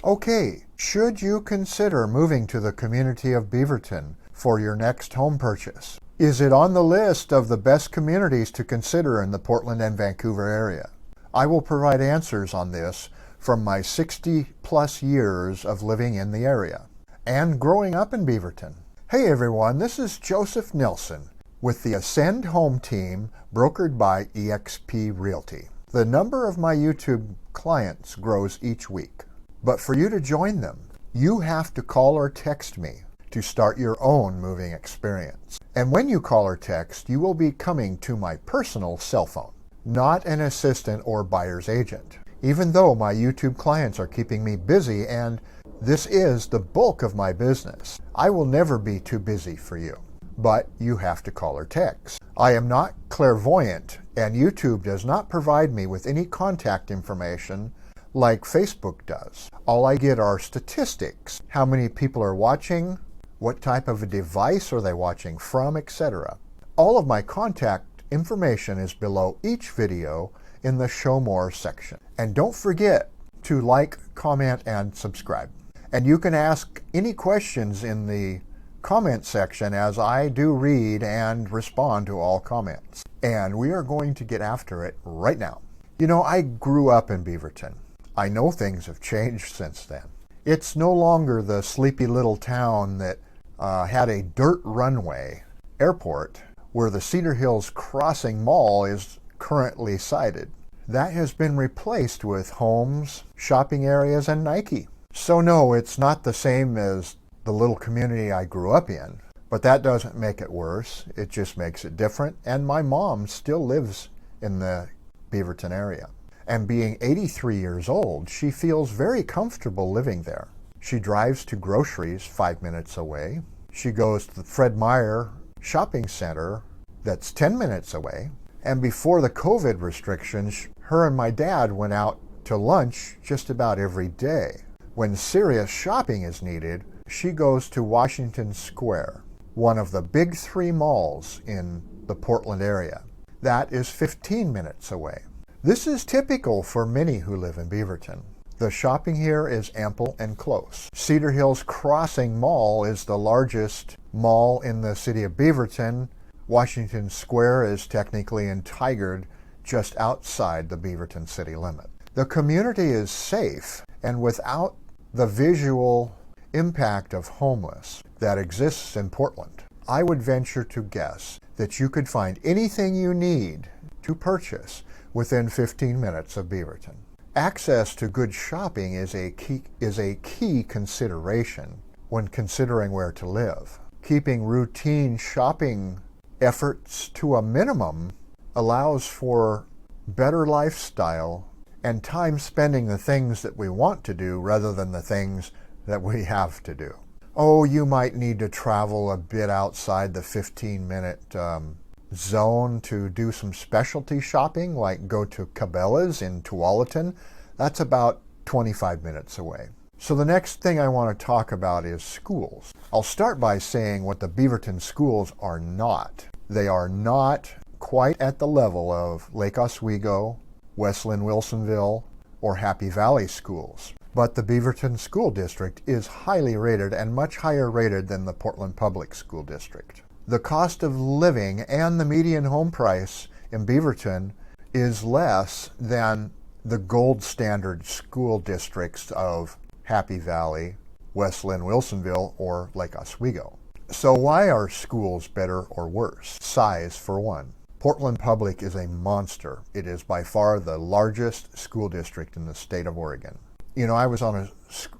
Okay, should you consider moving to the community of Beaverton for your next home purchase? Is it on the list of the best communities to consider in the Portland and Vancouver area? I will provide answers on this from my 60-plus years of living in the area and growing up in Beaverton. Hey everyone, this is Joseph Nelson with the Ascend Home Team, brokered by eXp Realty. The number of my YouTube clients grows each week. But for you to join them, you have to call or text me to start your own moving experience. And when you call or text, you will be coming to my personal cell phone, not an assistant or buyer's agent. Even though my YouTube clients are keeping me busy and this is the bulk of my business, I will never be too busy for you. But you have to call or text. I am not clairvoyant, and YouTube does not provide me with any contact information like Facebook does. All I get are statistics, how many people are watching, what type of a device are they watching from, etc. All of my contact information is below each video in the Show More section. And don't forget to like, comment, and subscribe. And you can ask any questions in the comment section, as I do read and respond to all comments. And we are going to get after it right now. You know, I grew up in Beaverton. I know things have changed since then. It's no longer the sleepy little town that had a dirt runway airport where the Cedar Hills Crossing Mall is currently sited. That has been replaced with homes, shopping areas, and Nike. So no, it's not the same as the little community I grew up in, but that doesn't make it worse. It just makes it different, and my mom still lives in the Beaverton area. And being 83 years old, she feels very comfortable living there. She drives to groceries 5 minutes away. She goes to the Fred Meyer shopping center that's 10 minutes away. And before the COVID restrictions, her and my dad went out to lunch just about every day. When serious shopping is needed, she goes to Washington Square, one of the big 3 malls in the Portland area. That is 15 minutes away. This is typical for many who live in Beaverton. The shopping here is ample and close. Cedar Hills Crossing Mall is the largest mall in the city of Beaverton. Washington Square is technically entigered just outside the Beaverton city limit. The community is safe, and without the visual impact of homeless that exists in Portland, I would venture to guess that you could find anything you need to purchase within 15 minutes of Beaverton. Access to good shopping is a key consideration when considering where to live. Keeping routine shopping efforts to a minimum allows for better lifestyle and time spending the things that we want to do rather than the things that we have to do. Oh, you might need to travel a bit outside the 15-minute zone to do some specialty shopping, like go to Cabela's in Tualatin. That's about 25 minutes away. So the next thing I want to talk about is schools. I'll start by saying what the Beaverton schools are not. They are not quite at the level of Lake Oswego, Westland Wilsonville, or Happy Valley schools. But the Beaverton School District is highly rated and much higher rated than the Portland Public School District. The cost of living and the median home price in Beaverton is less than the gold standard school districts of Happy Valley, Westland Wilsonville, or Lake Oswego. So why are schools better or worse? Size, for one. Portland Public is a monster. It is by far the largest school district in the state of Oregon. You know, I was on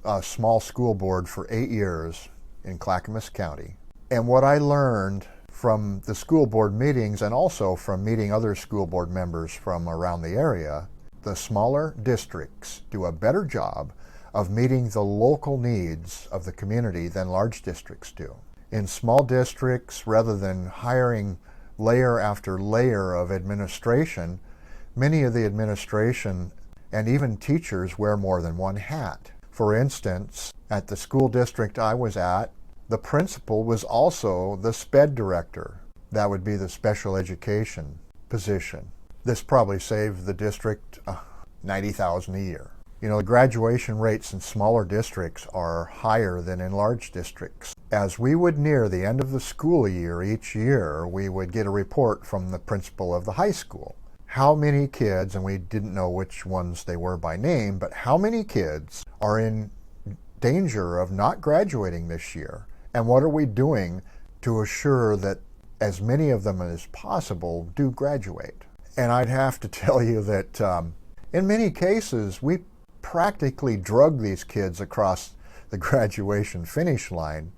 a small school board for 8 years in Clackamas County. And what I learned from the school board meetings and also from meeting other school board members from around the area, the smaller districts do a better job of meeting the local needs of the community than large districts do. In small districts, rather than hiring layer after layer of administration, many of the administration and even teachers wear more than one hat. For instance, at the school district I was at, the principal was also the SPED director. That would be the special education position. This probably saved the district $90,000 a year. You know, the graduation rates in smaller districts are higher than in large districts. As we would near the end of the school year each year, we would get a report from the principal of the high school. How many kids, and we didn't know which ones they were by name, but how many kids are in danger of not graduating this year? And what are we doing to assure that as many of them as possible do graduate? And I'd have to tell you that in many cases, we practically drug these kids across the graduation finish line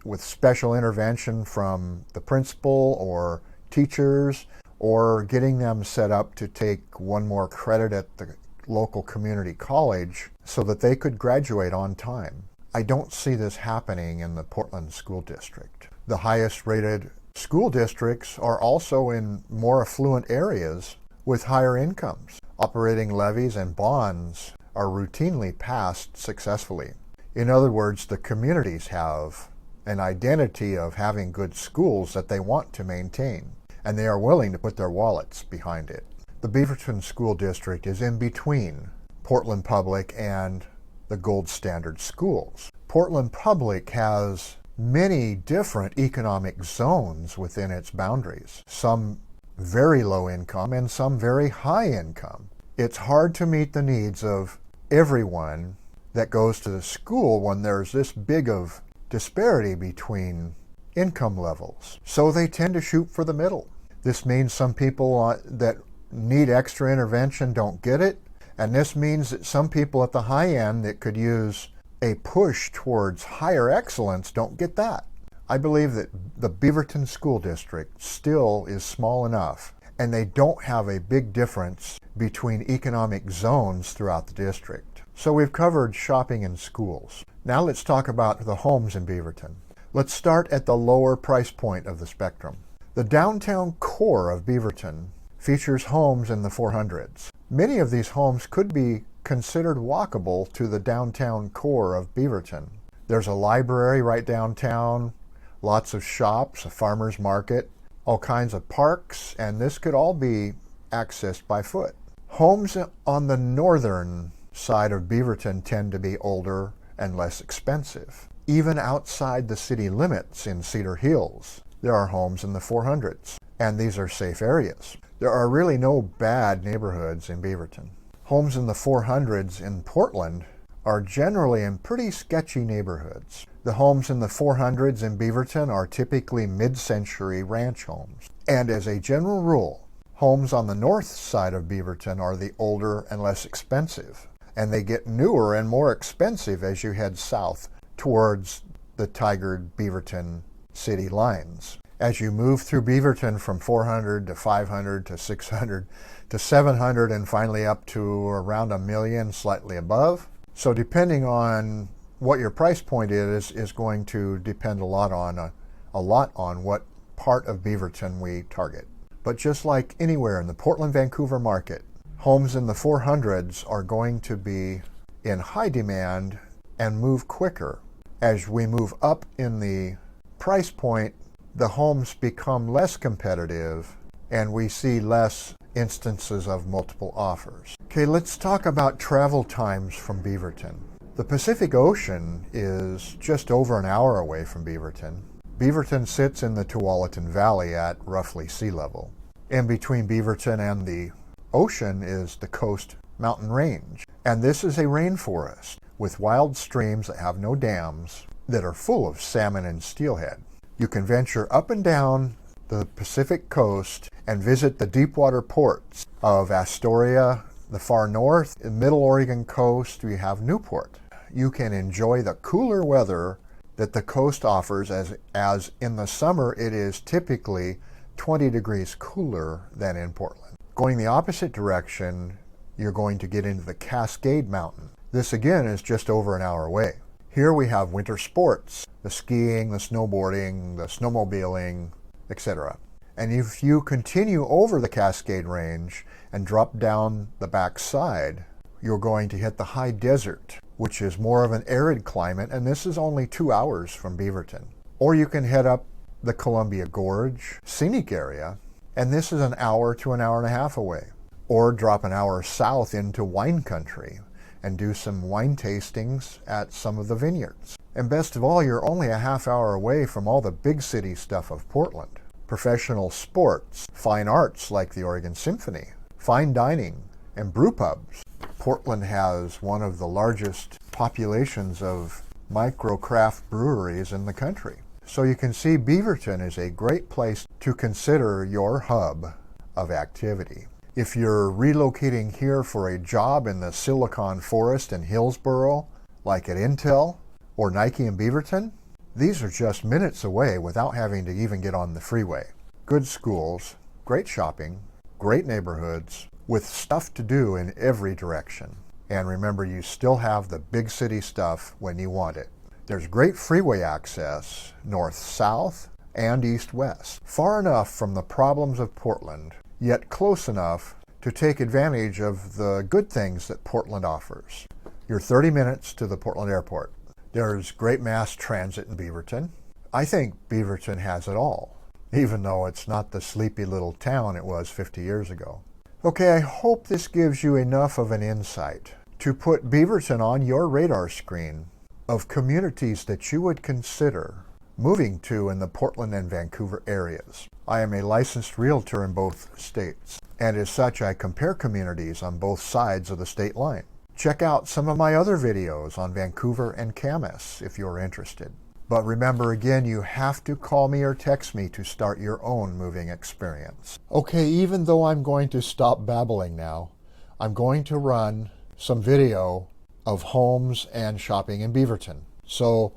with special intervention from the principal or teachers, or getting them set up to take one more credit at the local community college so that they could graduate on time. I don't see this happening in the Portland School District. The highest rated school districts are also in more affluent areas with higher incomes. Operating levies and bonds are routinely passed successfully. In other words, the communities have an identity of having good schools that they want to maintain, and they are willing to put their wallets behind it. The Beaverton School District is in between Portland Public and the Gold Standard schools. Portland Public has many different economic zones within its boundaries, some very low income and some very high income. It's hard to meet the needs of everyone that goes to the school when there's this big of disparity between income levels. So they tend to shoot for the middle. This means some people that need extra intervention don't get it, and this means that some people at the high end that could use a push towards higher excellence don't get that. I believe that the Beaverton School District still is small enough, and they don't have a big difference between economic zones throughout the district. So we've covered shopping and schools. Now let's talk about the homes in Beaverton. Let's start at the lower price point of the spectrum. The downtown core of Beaverton features homes in the 400s. Many of these homes could be considered walkable to the downtown core of Beaverton. There's a library right downtown, lots of shops, a farmer's market, all kinds of parks, and this could all be accessed by foot. Homes on the northern side of Beaverton tend to be older and less expensive. Even outside the city limits in Cedar Hills, there are homes in the 400s, and these are safe areas. There are really no bad neighborhoods in Beaverton. Homes in the 400s in Portland are generally in pretty sketchy neighborhoods. The homes in the 400s in Beaverton are typically mid-century ranch homes. And as a general rule, homes on the north side of Beaverton are the older and less expensive. And they get newer and more expensive as you head south towards the Tigard Beaverton city lines. As you move through Beaverton from 400 to 500 to 600 to 700 and finally up to around $1 million, slightly above. So depending on what your price point is going to depend a lot on what part of Beaverton we target. But just like anywhere in the Portland-Vancouver market, homes in the 400s are going to be in high demand and move quicker. As we move up in the price point, the homes become less competitive and we see less instances of multiple offers. Okay, let's talk about travel times from Beaverton. The Pacific Ocean is just over an hour away from Beaverton. Beaverton sits in the Tualatin Valley at roughly sea level. In between Beaverton and the ocean is the Coast Mountain Range, and this is a rainforest with wild streams that have no dams that are full of salmon and steelhead. You can venture up and down the Pacific coast and visit the deepwater ports of Astoria, the far north, the middle Oregon coast. We have Newport. You can enjoy the cooler weather that the coast offers, as in the summer it is typically 20 degrees cooler than in Portland. Going the opposite direction, you're going to get into the Cascade Mountain. This again is just over an hour away. Here we have winter sports, the skiing, the snowboarding, the snowmobiling, etc. And if you continue over the Cascade Range and drop down the back side, you're going to hit the high desert, which is more of an arid climate, and this is only 2 hours from Beaverton. Or you can head up the Columbia Gorge scenic area, and this is an hour to an hour and a half away. Or drop an hour south into wine country, and do some wine tastings at some of the vineyards. And best of all, you're only a half hour away from all the big city stuff of Portland. Professional sports, fine arts like the Oregon Symphony, fine dining, and brew pubs. Portland has one of the largest populations of micro-craft breweries in the country. So you can see Beaverton is a great place to consider your hub of activity. If you're relocating here for a job in the Silicon Forest in Hillsboro, like at Intel or Nike in Beaverton, these are just minutes away without having to even get on the freeway. Good schools, great shopping, great neighborhoods, with stuff to do in every direction. And remember, you still have the big city stuff when you want it. There's great freeway access, north-south and east-west, far enough from the problems of Portland, yet close enough to take advantage of the good things that Portland offers. You're 30 minutes to the Portland airport. There's great mass transit in Beaverton. I think Beaverton has it all, even though it's not the sleepy little town it was 50 years ago. Okay, I hope this gives you enough of an insight to put Beaverton on your radar screen of communities that you would consider moving to in the Portland and Vancouver areas. I am a licensed realtor in both states, and as such I compare communities on both sides of the state line. Check out some of my other videos on Vancouver and Camas if you're interested. But remember, again, you have to call me or text me to start your own moving experience. Okay, even though I'm going to stop babbling now, I'm going to run some video of homes and shopping in Beaverton. So